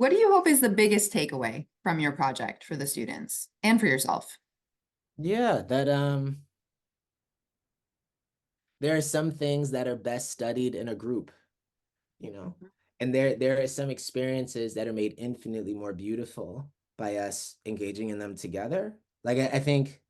what do you hope is the biggest takeaway from your project for the students and for yourself? Yeah, that there are some things that are best studied in a group, you know. And there are some experiences that are made infinitely more beautiful by us engaging in them together. Like I think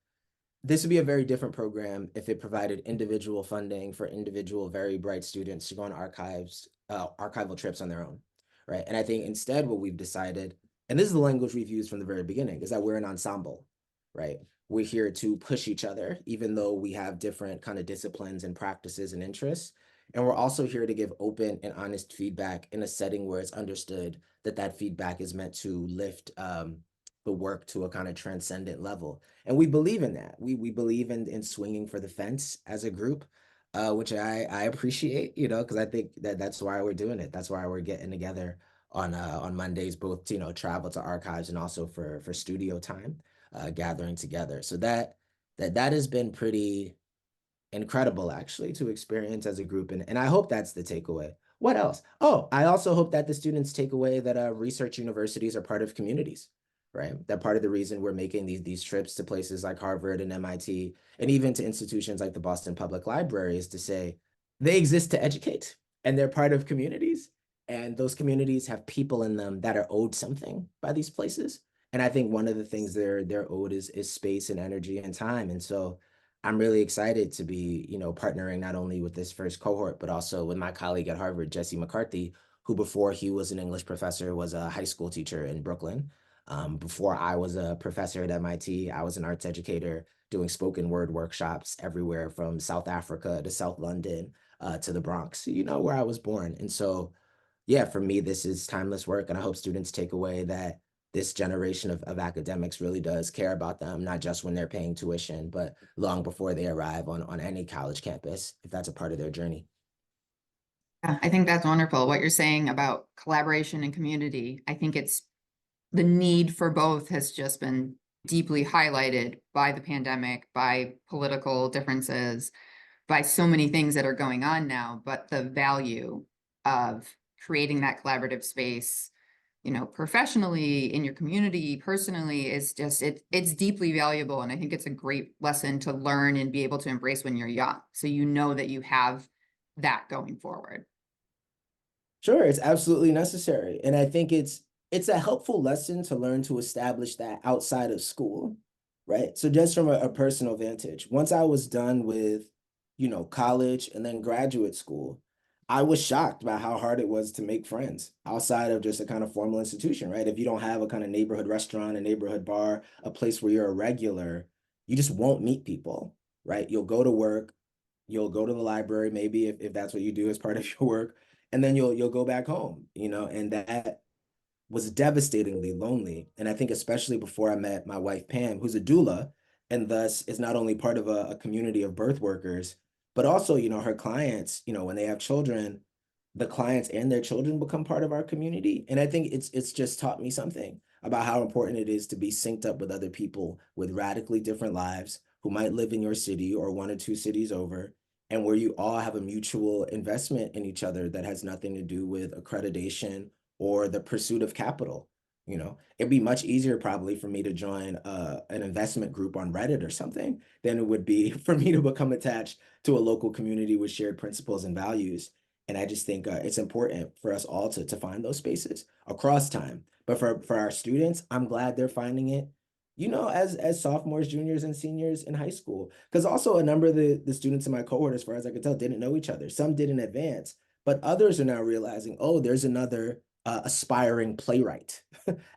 this would be a very different program if it provided individual funding for individual very bright students to go on archival trips on their own, right? And I think instead what we've decided, and this is the language we've used from the very beginning, is that we're an ensemble, right? We're here to push each other, even though we have different kind of disciplines and practices and interests. And we're also here to give open and honest feedback in a setting where it's understood that that feedback is meant to lift the work to a kind of transcendent level. And we believe in that. We believe in swinging for the fence as a group, which I appreciate, because I think that's why we're doing it. That's why we're getting together on Mondays, both to, travel to archives and also for studio time, gathering together. So that has been pretty incredible actually to experience as a group. And I hope that's the takeaway. What else? Oh, I also hope that the students take away that research universities are part of communities, right? That part of the reason we're making these trips to places like Harvard and MIT, and even to institutions like the Boston Public Library, is to say they exist to educate and they're part of communities. And those communities have people in them that are owed something by these places. And I think one of the things they're owed is space and energy and time. And so I'm really excited to be, partnering not only with this first cohort, but also with my colleague at Harvard, Jesse McCarthy, who before he was an English professor was a high school teacher in Brooklyn. Before I was a professor at MIT, I was an arts educator doing spoken word workshops everywhere from South Africa to South London to the Bronx, where I was born. And so, yeah, for me, this is timeless work. And I hope students take away that this generation of academics really does care about them, not just when they're paying tuition, but long before they arrive on any college campus, if that's a part of their journey. Yeah, I think that's wonderful. What you're saying about collaboration and community, I think it's the need for both has just been deeply highlighted by the pandemic, by political differences, by so many things that are going on now, but the value of creating that collaborative space, professionally in your community, personally, is just it's deeply valuable. And I think it's a great lesson to learn and be able to embrace when you're young. So you know that you have that going forward. Sure, it's absolutely necessary. And I think it's a helpful lesson to learn to establish that outside of school, right? So just from a personal vantage, once I was done with, college and then graduate school, I was shocked by how hard it was to make friends outside of just a kind of formal institution, right? If you don't have a kind of neighborhood restaurant, a neighborhood bar, a place where you're a regular, you just won't meet people, right? You'll go to work, you'll go to the library, maybe if that's what you do as part of your work, and then you'll go back home, and that was devastatingly lonely. And I think especially before I met my wife Pam, who's a doula, and thus is not only part of a community of birth workers, but also, her clients, when they have children, the clients and their children become part of our community. And I think it's just taught me something about how important it is to be synced up with other people with radically different lives who might live in your city or one or two cities over, and where you all have a mutual investment in each other that has nothing to do with accreditation or the pursuit of capital. It'd be much easier probably for me to join an investment group on Reddit or something than it would be for me to become attached to a local community with shared principles and values. And I just think it's important for us all to find those spaces across time. But for our students, I'm glad they're finding it, as sophomores, juniors, and seniors in high school. Because also a number of the students in my cohort, as far as I could tell, didn't know each other. Some did in advance, but others are now realizing, oh, there's another aspiring playwright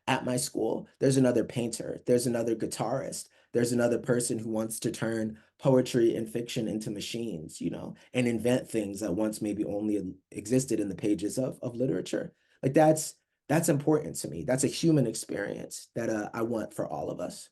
at my school. There's another painter. There's another guitarist. There's another person who wants to turn poetry and fiction into machines, and invent things that once maybe only existed in the pages of literature. Like that's important to me. That's a human experience that I want for all of us.